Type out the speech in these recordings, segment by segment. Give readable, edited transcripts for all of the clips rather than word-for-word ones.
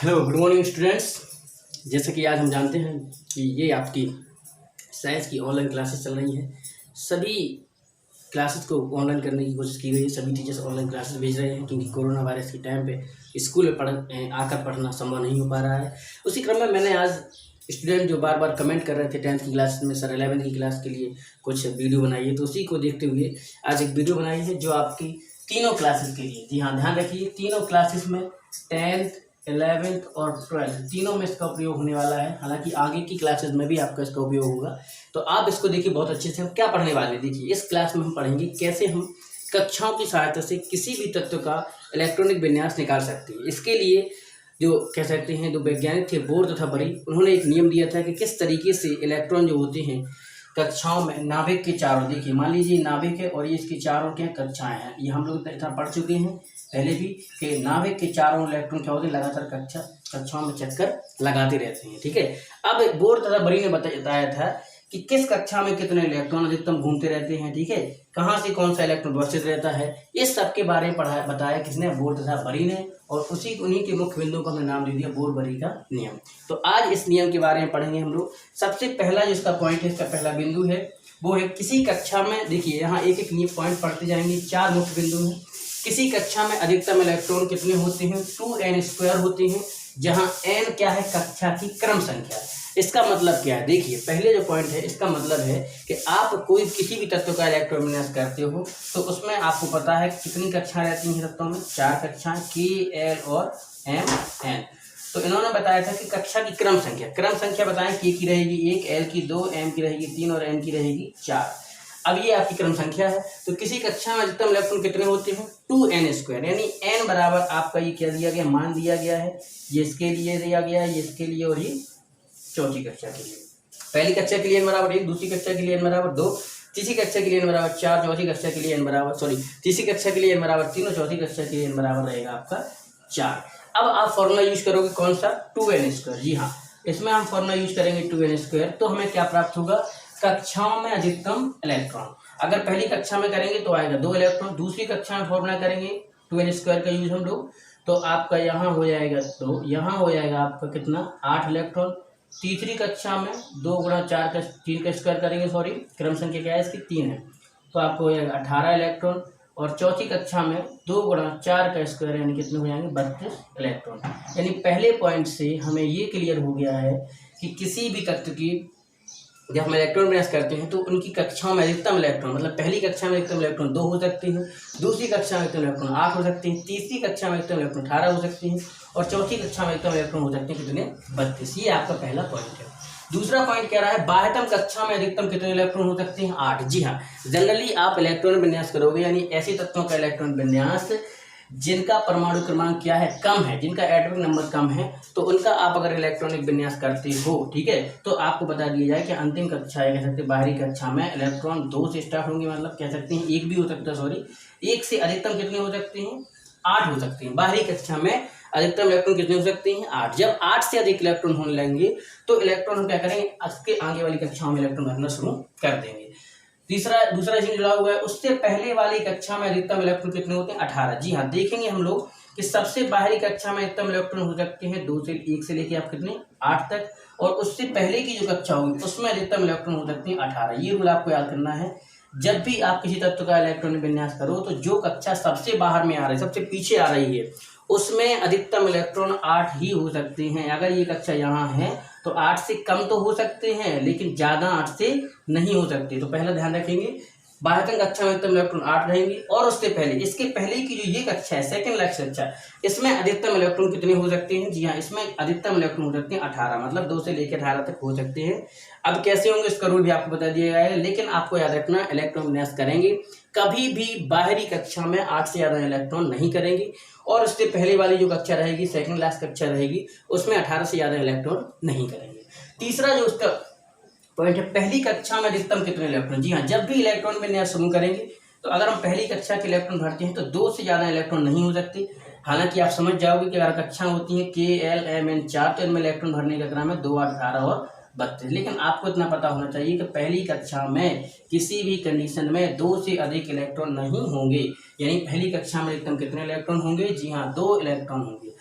Hello, good morning students. जैसे कि आज हम जानते हैं कि ये आपकी साइंस की ऑनलाइन क्लासेस चल रही हैं। सभी क्लासेस को ऑनलाइन करने की कोशिश की गई है। सभी टीचर्स ऑनलाइन क्लासेस भेज रहे हैं क्योंकि कोरोना वायरस के टाइम पे स्कूल में आकर पढ़ना संभव नहीं हो पा रहा है। उसी क्रम में मैंने आज स्टूडेंट जो बार बार कमेंट कर रहे थे 10th की क्लास में सर 11th की क्लास के लिए कुछ वीडियो बनाई है, तो उसी को देखते हुए आज एक वीडियो बनाई है जो आपकी तीनों क्लासेस के लिए। जी हाँ, ध्यान रखिए, तीनों क्लासेस में 10th 11th और 12th तीनों में इसका उपयोग होने वाला है। हालांकि आगे की क्लासेस में भी आपका इसका उपयोग होगा, तो आप इसको देखिए बहुत अच्छे से। हम क्या पढ़ने वाले हैं, देखिए इस क्लास में हम पढ़ेंगे कैसे हम कक्षाओं की सहायता से किसी भी तत्व का इलेक्ट्रॉनिक विन्यास निकाल सकते हैं। इसके लिए जो कह सकते हैं, जो वैज्ञानिक थे बोर तथा बरी, उन्होंने एक नियम दिया था कि किस तरीके से इलेक्ट्रॉन जो होते हैं कक्षाओं में, नाभिक के चारों, देखिए मान लीजिए नाभिक है और ये इसकी चारों क्या कक्षाएं हैं। ये हम लोग इतना पढ़ चुके हैं पहले भी कि नाभिक के चारों इलेक्ट्रॉन क्या होते हैं, लगातार कक्षाओं में चक्कर लगाते रहते हैं। ठीक है, अब बोर तथा बरी ने बताया था कि किस कक्षा में कितने इलेक्ट्रॉन अधिकतम घूमते रहते हैं। ठीक है, कहाँ से कौन सा इलेक्ट्रॉन वर्षित रहता है, इस सब के बारे में बताया किसने, बोर तथा बरी ने। और उन्हीं के मुख्य बिंदुओं का हमने नाम दे दिया बोर बरी का नियम। तो आज इस नियम के बारे में पढ़ेंगे हम लोग। सबसे पहला जो इसका पॉइंट है, इसका पहला बिंदु है वो है किसी कक्षा में, देखिए यहाँ एक एक पॉइंट पढ़ते जाएंगे। 4 मुख्य बिंदु हैं। किसी कक्षा में अधिकतम इलेक्ट्रॉन कितने होते हैं, 2n² होते हैं, जहां n क्या है, कक्षा की क्रम संख्या। इसका मतलब क्या है, देखिए पहले जो पॉइंट है इसका मतलब है कि आप कोई किसी भी तत्व का इलेक्ट्रॉन विन्यास करते हो तो उसमें आपको पता है कितनी कक्षाएं रहती हैं तत्वों में, 4 कक्षाएं, K, L और M, N। तो इन्होंने बताया था कि कक्षा की क्रम संख्या बताएं, K की रहेगी 1, L की 2, M की रहेगी 3 और N की रहेगी 4। अब ये आपकी क्रम संख्या है। तो किसी कक्षा में अधिकतम इलेक्ट्रॉन कितने होते हैं, 2n², यानी n बराबर आपका ये क्या दिया गया, मान दिया गया है। ये इसके लिए दिया गया है, ये इसके लिए, और ये चौथी कक्षा के लिए। पहली कक्षा के लिए n बराबर 1, दूसरी कक्षा के लिए n बराबर 2, तीसरी कक्षा के लिए n बराबर 4, चौथी कक्षा के लिए n बराबर तीसरी कक्षा के लिए n बराबर 3 और चौथी कक्षा के लिए n बराबर रहेगा आपका 4। अब आप फॉर्मूला यूज करोगे कौन सा, 2n²। जी हाँ, इसमें हम फॉर्मूला यूज करेंगे 2n²। तो हमें क्या प्राप्त होगा, कक्षाओं में अधिकतम इलेक्ट्रॉन। अगर पहली कक्षा में करेंगे तो आएगा 2 इलेक्ट्रॉन, दूसरी कक्षा में फॉर्मूला करेंगे 2n² का यूज हम लोग, तो आपका यहाँ हो जाएगा, तो यहाँ हो जाएगा आपका कितना, 8 इलेक्ट्रॉन। तीसरी कक्षा में 2 × 4 का 3 का स्क्वायर करेंगे, क्रम संख्या क्या है इसकी 3 है, तो आपको हो जाएगा 18 इलेक्ट्रॉन। और चौथी कक्षा में 2 × 4 का स्क्वायर यानी कितने हो जाएंगे, 32 इलेक्ट्रॉन। यानी पहले पॉइंट से हमें ये क्लियर हो गया है कि किसी भी तत्व की जब हम इलेक्ट्रॉन विन्यास करते हैं तो उनकी कक्षाओं में अधिकतम इलेक्ट्रॉन, मतलब पहली कक्षा में अधिकतम इलेक्ट्रॉन 2 हो सकते हैं, दूसरी कक्षा में अधिकतम इलेक्ट्रॉन 8 हो सकते हैं, तीसरी कक्षा में अधिकतम इलेक्ट्रॉन 18 हो सकते हैं और चौथी कक्षा में अधिकतम इलेक्ट्रॉन हो सकते हैं कितने, 32। ये आपका पहला पॉइंट है। दूसरा पॉइंट कह रहा है बाह्यतम कक्षा में अधिकतम कितने इलेक्ट्रॉन हो सकते हैं, 8। जी हाँ, जनरली आप इलेक्ट्रॉन विन्यास करोगे यानी ऐसे तत्वों का इलेक्ट्रॉन विन्यास जिनका परमाणु क्रमांक क्या है, कम है, जिनका एटॉमिक नंबर कम है, तो उनका आप अगर इलेक्ट्रॉनिक विन्यास करते हो, ठीक है, तो आपको बता दिया जाए कि अंतिम कक्षा कह सकते हैं बाहरी कक्षा में इलेक्ट्रॉन 2 से स्टार्ट होंगे, मतलब कह सकते हैं 1 भी हो सकता है, 1 से अधिकतम कितने हो सकते हैं, 8 हो सकते हैं। बाहरी कक्षा में अधिकतम इलेक्ट्रॉन कितने हो सकते हैं, 8। जब 8 से अधिक इलेक्ट्रॉन होने लगेंगे तो इलेक्ट्रॉन हम क्या करेंगे, उसके आगे वाली कक्षाओं में इलेक्ट्रॉन भरना शुरू कर देंगे। दूसरा इसमें जुड़ा हुआ है, उससे पहले वाली कक्षा में अधिकतम इलेक्ट्रॉन कितने होते हैं, 18। जी हाँ, देखेंगे हम लोग कि सबसे बाहरी कक्षा में अधिकतम इलेक्ट्रॉन हो सकते हैं 1 से लेके आप कितने 8 तक, और उससे पहले की जो कक्षा होगी उसमें अधिकतम इलेक्ट्रॉन हो सकते हैं 18। ये रूल आपको याद करना है। जब भी आप किसी तत्व का इलेक्ट्रॉनिक विन्यास करो तो जो कक्षा सबसे बाहर में आ रही है, सबसे पीछे आ रही है, उसमें अधिकतम इलेक्ट्रॉन 8 ही हो सकते हैं। अगर ये कक्षा यहाँ है तो 8 से कम तो हो सकते हैं लेकिन ज़्यादा 8 से नहीं हो सकते। तो पहला ध्यान रखेंगे, बाह्यतम कक्षा में अधिकतम इलेक्ट्रॉन 8 रहेंगे, और उससे पहले, इसके पहले की जो ये कक्षा है, सेकंड लास्ट कक्षा, इसमें अधिकतम इलेक्ट्रॉन कितने हो सकते हैं, जी हाँ, इसमें अधिकतम इलेक्ट्रॉन हो सकते हैं 18, मतलब 2 से लेकर 18 तक हो सकते हैं। अब कैसे होंगे इसका रूल भी आपको बता दिया गया है, लेकिन आपको याद रखना, इलेक्ट्रॉन विन्यास करेंगे कभी भी बाहरी कक्षा में 8 से ज़्यादा इलेक्ट्रॉन नहीं करेंगे, और उससे पहले वाली जो कक्षा रहेगी, सेकंड लास्ट कक्षा रहेगी, उसमें 18 से ज़्यादा इलेक्ट्रॉन नहीं करेंगे। तीसरा जो उसका पॉइंट है, पहली कक्षा में अधिकतम कितने इलेक्ट्रॉन। जी हाँ, जब भी इलेक्ट्रॉन विन्यास शुरू करेंगे तो अगर हम पहली कक्षा के इलेक्ट्रॉन भरते हैं तो 2 से ज़्यादा इलेक्ट्रॉन नहीं हो सकते। हालांकि आप समझ जाओगे कि अगर कक्षा होती है K, L, M, N 4, तो इनमें इलेक्ट्रॉन भरने का क्रम है 2, 8, 18 और 32। लेकिन आपको इतना पता होना चाहिए कि पहली कक्षा में किसी भी कंडीशन में 2 से अधिक इलेक्ट्रॉन नहीं होंगे। यानी पहली कक्षा में अधिकतम कितने इलेक्ट्रॉन होंगे, जी हाँ, 2 इलेक्ट्रॉन होंगे।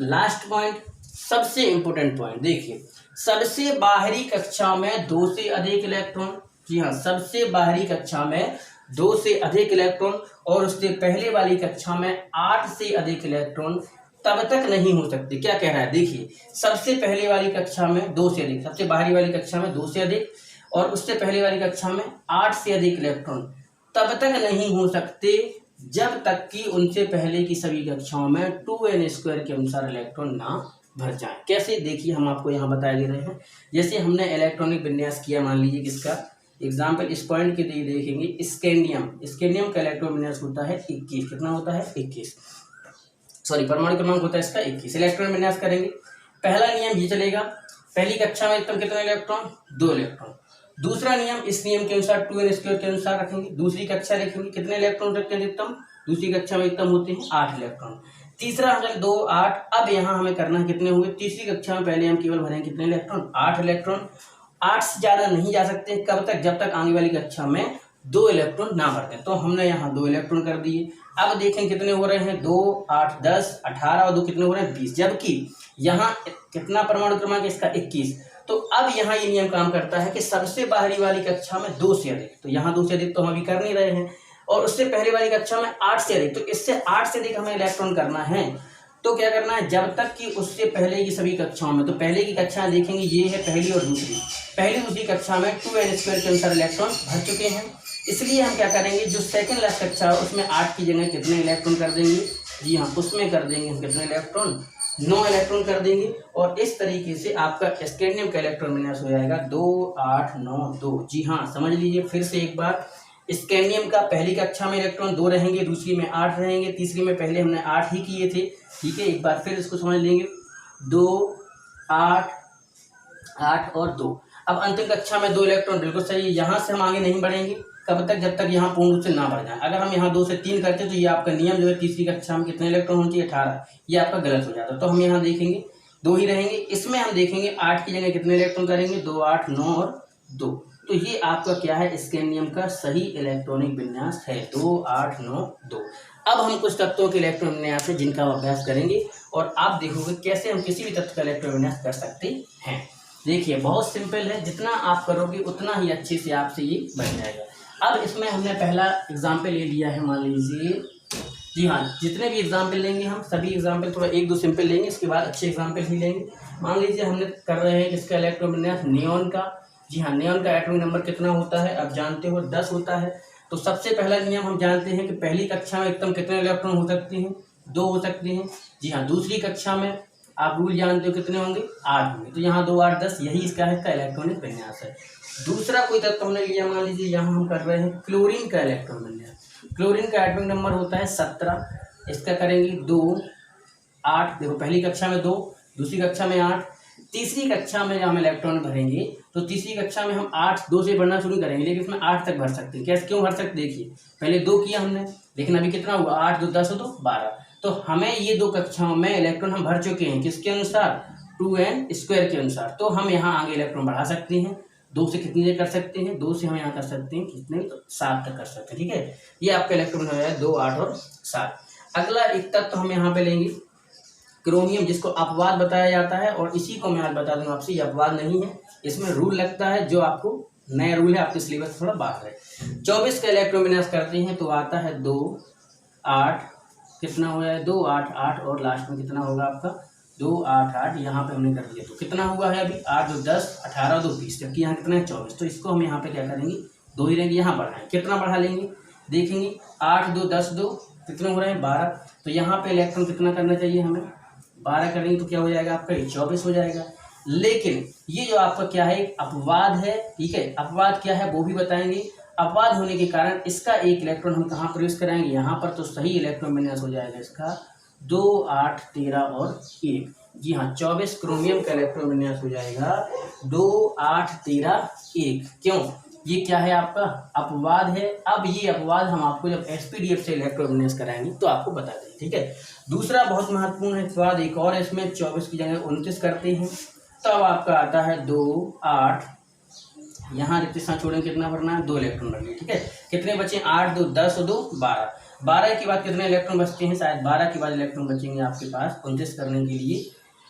लास्ट पॉइंट, सबसे इंपॉर्टेंट पॉइंट देखिए, सबसे बाहरी कक्षा में 2 से अधिक इलेक्ट्रॉन, जी हाँ, सबसे बाहरी कक्षा में 2 से अधिक इलेक्ट्रॉन और उससे पहले वाली कक्षा में 8 से अधिक इलेक्ट्रॉन तब तक नहीं हो सकते। क्या कह रहा है देखिए, सबसे पहले वाली कक्षा में 2 से अधिक, सबसे बाहरी वाली कक्षा में 2 से अधिक और उससे पहले वाली कक्षा में 8 से अधिक इलेक्ट्रॉन तब तक नहीं हो सकते जब तक कि उनसे पहले की सभी कक्षाओं में 2n² के अनुसार इलेक्ट्रॉन ना भर जाए। कैसे, देखिए हम आपको यहाँ बता दे रहे हैं। जैसे हमने इलेक्ट्रॉनिक विन्यास किया, मान लीजिए किसका एग्जाम्पल इस पॉइंट के लिए देखेंगे, स्कैंडियम का इलेक्ट्रॉन विन्यास होता है 21। कितना होता है? 21। सॉरी, परमाणु क्रमांक होता है इसका 21। इलेक्ट्रॉन विन्यास करेंगे, पहला नियम ये चलेगा, पहली कक्षा में एकदम कितने इलेक्ट्रॉन? 2 इलेक्ट्रॉन। दूसरा नियम, इस नियम के अनुसार 2n² के अनुसार रखेंगे। दूसरी कक्षा लिखेंगे, कितने इलेक्ट्रॉन रखते हैं अधिकतम? दूसरी कक्षा में एकदम होते हैं 8 इलेक्ट्रॉन। तीसरा हम 2 8, अब यहाँ हमें करना है कितने हुए? तीसरी कक्षा में पहले हम केवल भरेंगे कितने इलेक्ट्रॉन? 8 इलेक्ट्रॉन। 8 से ज्यादा नहीं जा सकते, कब तक? जब तक आगे वाली कक्षा में 2 इलेक्ट्रॉन ना भरते। तो हमने यहाँ 2 इलेक्ट्रॉन कर दिए। अब देखें कितने हो रहे हैं? 2 8 10 18 और 2 कितने हो रहे हैं? 20। जबकि यहाँ कितना परमाणु क्रमांक है इसका? 21। तो अब यहाँ ये नियम काम करता है कि सबसे बाहरी वाली कक्षा में 2 से अधिक, तो यहाँ 2 से अधिक तो हम अभी कर नहीं रहे हैं, और उससे पहले वाली कक्षा में 8 से अधिक, तो इससे 8 से अधिक हमें इलेक्ट्रॉन करना है। तो क्या करना है? जब तक कि उससे पहले की सभी कक्षाओं में, तो पहले की कक्षा देखेंगे ये है पहली और दूसरी, पहली दूसरी कक्षा में 2n² के अनुसार इलेक्ट्रॉन भर चुके हैं। इसलिए हम क्या करेंगे, जो सेकंड लास्ट कक्षा है उसमें 8 की जगह कितने इलेक्ट्रॉन कर देंगे? जी हाँ, उसमें कर देंगे हम कितने इलेक्ट्रॉन? 9 इलेक्ट्रॉन कर देंगे। और इस तरीके से आपका स्कैंडियम का इलेक्ट्रॉन विन्यास हो जाएगा 2 8 9 2। जी हाँ, समझ लीजिए फिर से एक बार, स्कैंडियम का पहली कक्षा में इलेक्ट्रॉन 2 रहेंगे, दूसरी में 8 रहेंगे, तीसरी में पहले हमने 8 ही किए थे। ठीक है, एक बार फिर इसको समझ लेंगे, 2 8 8 और 2। अब अंतिम कक्षा में 2 इलेक्ट्रॉन, बिल्कुल सही है। यहाँ से हम आगे नहीं बढ़ेंगे, कब तक? जब तक यहाँ पूर्ण रूप से ना बढ़ जाए। अगर हम यहाँ 2 से 3 करते तो ये आपका नियम जो है तीसरी कक्षा में कितने इलेक्ट्रॉन होने चाहिए? 18, ये आपका गलत हो जाता। तो हम यहाँ देखेंगे 2 ही रहेंगे। इसमें हम देखेंगे 8 की जगह कितने इलेक्ट्रॉन करेंगे? 2 8 9 और 2। तो ये आपका क्या है? स्कैंडियम का सही इलेक्ट्रॉनिक विन्यास है 2 8 9 2। अब हम कुछ तत्वों के इलेक्ट्रॉन विन्यास है जिनका हम अभ्यास करेंगे और आप देखोगे कैसे हम किसी भी तत्व का इलेक्ट्रॉन विन्यास कर सकते हैं। देखिए बहुत सिंपल है, जितना आप करोगे उतना ही अच्छे से आपसे ये बन जाएगा। अब इसमें हमने पहला एग्जाम्पल ले लिया है, मान लीजिए, जी हाँ, जितने भी एग्जाम्पल लेंगे हम सभी एग्जाम्पल थोड़ा 1 2 सिंपल लेंगे, इसके बाद अच्छे एग्जाम्पल ही लेंगे। मान लीजिए हमने कर रहे हैं किसका इलेक्ट्रॉन विन्यास? नियॉन का। जी हाँ, नियॉन का एटॉमिक नंबर कितना होता है? आप जानते हो 10 होता है। तो सबसे पहला नियम हम जानते हैं कि पहली कक्षा में एकदम कितने इलेक्ट्रॉन हो सकते हैं? 2 हो सकते हैं। जी हाँ, दूसरी कक्षा में आप रूल जानते हो कितने होंगे? 8 होंगे। तो यहाँ 2 8 10, यही इसका इलेक्ट्रॉनिक विन्यास है। दूसरा कोई तत्व हमने लिया, मान लीजिए यहाँ हम कर रहे हैं क्लोरीन का इलेक्ट्रॉन विन्यास। क्लोरीन का एटॉमिक नंबर होता है 17। इसका करेंगे 2 8, देखो पहली कक्षा में 2, दूसरी कक्षा में 8, तीसरी कक्षा में हम इलेक्ट्रॉन भरेंगे तो तीसरी कक्षा में हम 8 2 से बढ़ना शुरू करेंगे, लेकिन इसमें 8 तक भर सकते हैं। कैसे, क्यों भर सकते? देखिए पहले 2 किया हमने, लेकिन अभी कितना हुआ? 8 2 10 तो 12। तो हमें ये 2 कक्षाओं में इलेक्ट्रॉन हम भर चुके हैं, किसके अनुसार? 2n² के अनुसार। तो हम यहाँ आगे इलेक्ट्रॉन बढ़ा सकते हैं। 2 से कितने कर सकते हैं? 2 से हम यहाँ कर सकते हैं कितने? तो 7 तक कर सकते हैं। ठीक है, ये आपका इलेक्ट्रॉन हो जाएगा 2 8 और 7। अगला एक तत्व हम यहाँ पे लेंगे क्रोमियम, जिसको अपवाद बताया जाता है। और इसी को मैं आज बता दूँ आपसे, ये अपवाद नहीं है, इसमें रूल लगता है जो आपको नया रूल है, आपके सिलेबस थोड़ा बाहर है। 24 का इलेक्ट्रॉन विन्यास करते हैं तो आता है 2 8, कितना हो जाए? 2 8 8 और लास्ट में कितना होगा आपका? 2 8 8। यहाँ पे हमने कर दिया तो कितना हुआ है अभी? 8 2 10 18 2 20, जबकि यहाँ कितना है? 24। तो इसको हम यहाँ पे क्या करेंगे? 2 ही रहेंगे, यहाँ बढ़ाएं। कितना बढ़ा लेंगे? देखेंगे 8 2 10 2, कितने हो रहे हैं? 12। तो यहाँ पे इलेक्ट्रॉन कितना करना चाहिए हमें? 12 करेंगे तो क्या हो जाएगा आपका? 24 हो जाएगा। लेकिन ये जो आपका क्या है? अपवाद है। ठीक है, अपवाद क्या है वो भी बताएंगे। अपवाद होने के कारण इसका एक इलेक्ट्रॉन हम कहाँ प्रवेश कराएंगे? यहाँ पर। तो सही इलेक्ट्रॉन विन्यास हो जाएगा इसका 2 8 13 और 1। जी हाँ, 24 क्रोमियम का इलेक्ट्रॉन विन्यास हो जाएगा 2 8 13 1। क्यों? ये क्या है आपका? अपवाद है। अब ये अपवाद हम आपको जब SPDF से इलेक्ट्रॉन विन्यास कराएंगे तो आपको बता देंगे। ठीक है, दूसरा बहुत महत्वपूर्ण है अपवाद एक और, इसमें 24 की जगह 29 करते हैं, तब आपका आता है 2 8, यहाँ रिक्त स्थान छोड़ेंगे, कितना भरना है? 2 इलेक्ट्रॉन भरना। ठीक है, कितने बचे? 8 2 10 2 12। 12 के बाद कितने इलेक्ट्रॉन बचते हैं, शायद 12 के बाद इलेक्ट्रॉन बचेंगे आपके पास 29 करने के लिए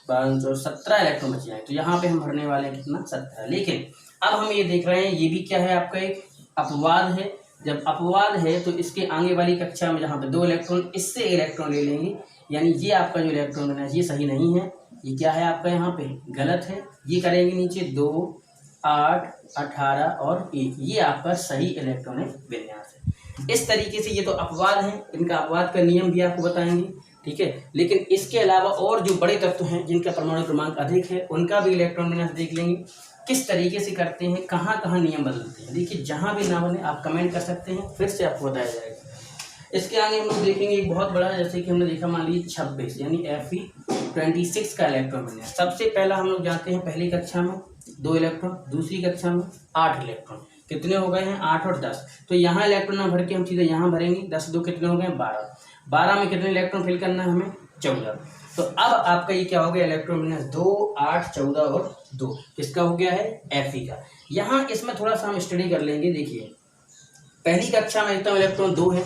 17 इलेक्ट्रॉन बचे हैं। तो यहाँ पे हम भरने वाले हैं कितना, 17। लेकिन अब हम ये देख रहे हैं, ये भी क्या है आपका एक अपवाद है। जब अपवाद है तो इसके आगे वाली कक्षा में जहाँ पे 2 इलेक्ट्रॉन इससे इलेक्ट्रॉन ले लेंगे, यानी ये आपका जो इलेक्ट्रॉन है ये सही नहीं है, ये क्या है आपका यहाँ पे गलत है। ये करेंगे नीचे 2, 8, 18 और 1, ये आपका सही इलेक्ट्रॉनिक विन्यास है। इस तरीके से ये तो अपवाद है, इनका अपवाद का नियम भी आपको बताएंगे, ठीक है। लेकिन इसके अलावा और जो बड़े तत्व हैं जिनका परमाणु क्रमांक अधिक है उनका भी इलेक्ट्रॉन विन्यास देख लेंगे, किस तरीके से करते हैं, कहाँ कहाँ नियम बदलते हैं। देखिए जहाँ भी ना बने आप कमेंट कर सकते हैं, फिर से आपको बताया जाएगा। इसके आगे हम लोग देखेंगे एक बहुत बड़ा, जैसे कि हमने देखा मान लीजिए 26 यानी Fe26 का इलेक्ट्रॉन विन्यास। सबसे पहला हम लोग जानते हैं पहली कक्षा में 2 इलेक्ट्रॉन, दूसरी कक्षा में 8 इलेक्ट्रॉन, कितने हो गए हैं 8 और 10। तो यहाँ इलेक्ट्रॉन ना भर के हम सीधे यहाँ भरेंगे, 10 2 कितने हो गए 12। 12 में कितने इलेक्ट्रॉन फिल करना है हमें 14। तो अब आपका ये क्या हो गया इलेक्ट्रॉन विन्यास 2, 8, 14 और 2 किसका हो गया है Fe का। यहाँ इसमें थोड़ा सा हम स्टडी कर लेंगे। देखिए पहली कक्षा में एकदम इलेक्ट्रॉन 2 है,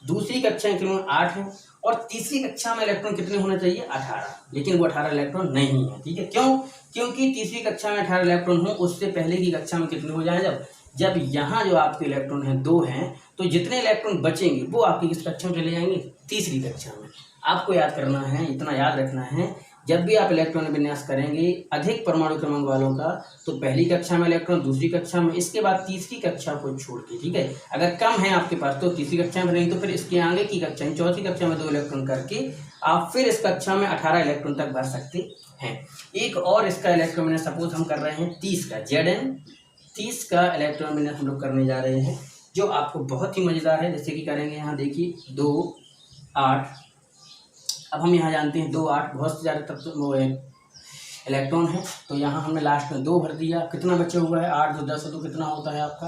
दूसरी कक्षा में इलेक्ट्रॉन 8 है और तीसरी कक्षा में इलेक्ट्रॉन कितने होने चाहिए 18, लेकिन वो 18 इलेक्ट्रॉन नहीं है, ठीक है। क्यों, क्योंकि तीसरी कक्षा में 18 इलेक्ट्रॉन हो उससे पहले की कक्षा में कितने हो जाए, जब यहाँ जो आपके इलेक्ट्रॉन हैं 2 हैं, तो जितने इलेक्ट्रॉन बचेंगे वो आपकी किस कक्षा में चले जाएंगे, तीसरी कक्षा में। आपको याद करना है, इतना याद रखना है, जब भी आप इलेक्ट्रॉन विन्यास करेंगे अधिक परमाणु क्रमांक वालों का, तो पहली कक्षा में इलेक्ट्रॉन, दूसरी कक्षा में, इसके बाद तीसरी कक्षा को छोड़ के, ठीक है। अगर कम है आपके पास तो तीसरी कक्षा में नहीं, तो फिर इसके आगे की कक्षा चौथी कक्षा में 2 इलेक्ट्रॉन करके आप फिर इस कक्षा में 18 इलेक्ट्रॉन तक भर सकते हैं। एक और इसका इलेक्ट्रॉन विन्यास सपोज हम कर रहे हैं 30 का, Zn 30 का इलेक्ट्रॉन विन्यास हम लोग करने जा रहे हैं, जो आपको बहुत ही मजेदार है। जैसे कि करेंगे यहाँ देखिए 2, 8, अब हम यहाँ जानते हैं 2, 8 बहुत से ज़्यादा तत्व वो है इलेक्ट्रॉन है, तो यहाँ हमने लास्ट में 2 भर दिया, कितना बचे हुआ है 8 2 10, तो कितना होता है आपका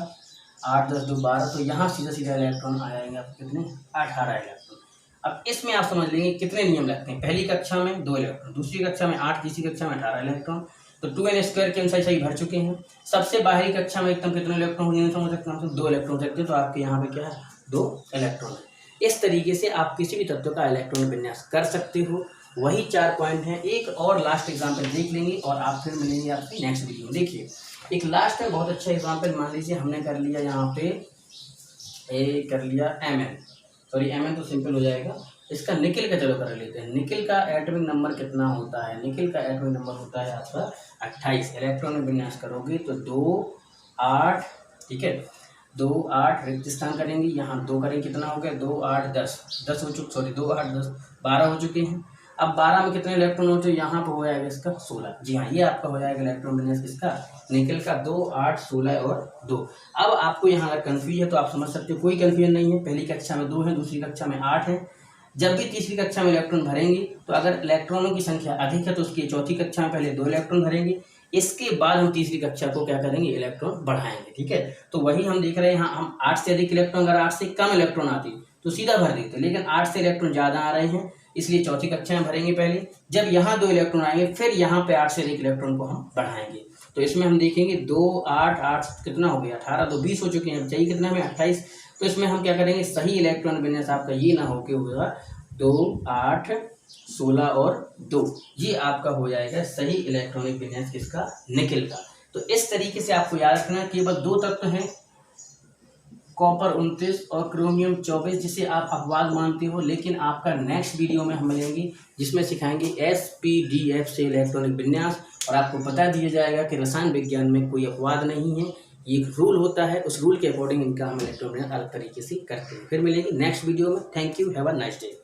8 10 2 12, तो यहाँ सीधा सीधा इलेक्ट्रॉन आ जाएंगे आपके कितने 18 इलेक्ट्रॉन। अब इसमें आप समझ लेंगे कितने नियम लगते हैं, पहली कक्षा में 2 इलेक्ट्रॉन, दूसरी कक्षा में 8, तीसरी कक्षा में 18 इलेक्ट्रॉन, तो 2n² के अनुसार सही भर चुके हैं। सबसे बाहरी कक्षा में एकदम कितने इलेक्ट्रॉन हो सकते हैं, 2 इलेक्ट्रॉन सकते हैं, तो आपके यहाँ पे क्या है 2 इलेक्ट्रॉन है। इस तरीके से आप किसी भी तत्व का इलेक्ट्रॉन विन्यास कर सकते हो। वही 4 पॉइंट हैं, एक और लास्ट एग्जाम्पल देख लेंगे और आप फिर मिलेंगे आपकी नेक्स्ट वीडियो में। देखिए एक लास्ट में बहुत अच्छा एग्जाम्पल, मान लीजिए हमने कर लिया यहाँ पे कर लिया Mn तो सिंपल हो जाएगा, इसका निकिल का चलो कर लेते हैं। निकिल का एटॉमिक नंबर कितना होता है, निकिल का एटॉमिक नंबर होता है आपका 28। इलेक्ट्रॉन में विन्यास करोगे तो 2 8, ठीक है, 2 8 रिक्त स्थान करेंगे, यहाँ 2 करेंगे, कितना हो गया 2 8 10 हो चुके, सॉरी 2 8 10 12 हो चुके हैं। अब 12 में कितने इलेक्ट्रॉन हो चुके, यहाँ पर हो जाएगा इसका 16। जी हाँ, ये आपका हो जाएगा इलेक्ट्रॉन विन्यास किसका, निकल का 2 8 16 और 2। अब आपको यहाँ अगर कन्फ्यूज है तो आप समझ सकते हो, कोई कन्फ्यूजन नहीं है। पहली कक्षा में 2 है, दूसरी कक्षा में 8 है। जब भी तीसरी कक्षा में इलेक्ट्रॉन भरेंगे तो अगर इलेक्ट्रॉनों की संख्या अधिक है तो उसकी चौथी कक्षा में पहले 2 इलेक्ट्रॉन भरेंगे, इसके बाद हम तीसरी कक्षा को क्या करेंगे, इलेक्ट्रॉन बढ़ाएंगे, ठीक है। तो वही हम देख रहे हैं, यहाँ हम 8 से अधिक इलेक्ट्रॉन, अगर 8 से कम इलेक्ट्रॉन आती तो सीधा भर देते, लेकिन 8 से इलेक्ट्रॉन ज़्यादा आ रहे हैं इसलिए चौथी कक्षा में भरेंगे पहले। जब यहाँ 2 इलेक्ट्रॉन आएंगे फिर यहाँ पे 8 से अधिक इलेक्ट्रॉन को हम बढ़ाएंगे। तो इसमें हम देखेंगे 2 8 8 कितना हो गया 18, 2 20 हो चुके हैं, चाहिए कितना हमें 28। तो इसमें हम क्या करेंगे, सही इलेक्ट्रॉन विन्यास आपका ये ना हो के होगा 2 8 16 और 2, ये आपका हो जाएगा सही इलेक्ट्रॉनिक विन्यास किसका, निकिल का। तो इस तरीके से आपको याद रखना है, केवल 2 तत्व हैं, कॉपर 29 और क्रोमियम 24, जिसे आप अपवाद मानते हो। लेकिन आपका नेक्स्ट वीडियो में हम मिलेंगे जिसमें सिखाएंगे SPDF से इलेक्ट्रॉनिक विन्यास, और आपको बता दिया जाएगा कि रसायन विज्ञान में कोई अपवाद नहीं है, ये एक रूल होता है, उस रूल के अकॉर्डिंग इनका हम इलेक्ट्रॉनिक अलग तरीके से करते हैं। फिर मिलेंगे नेक्स्ट वीडियो में। Thank you, have a nice day.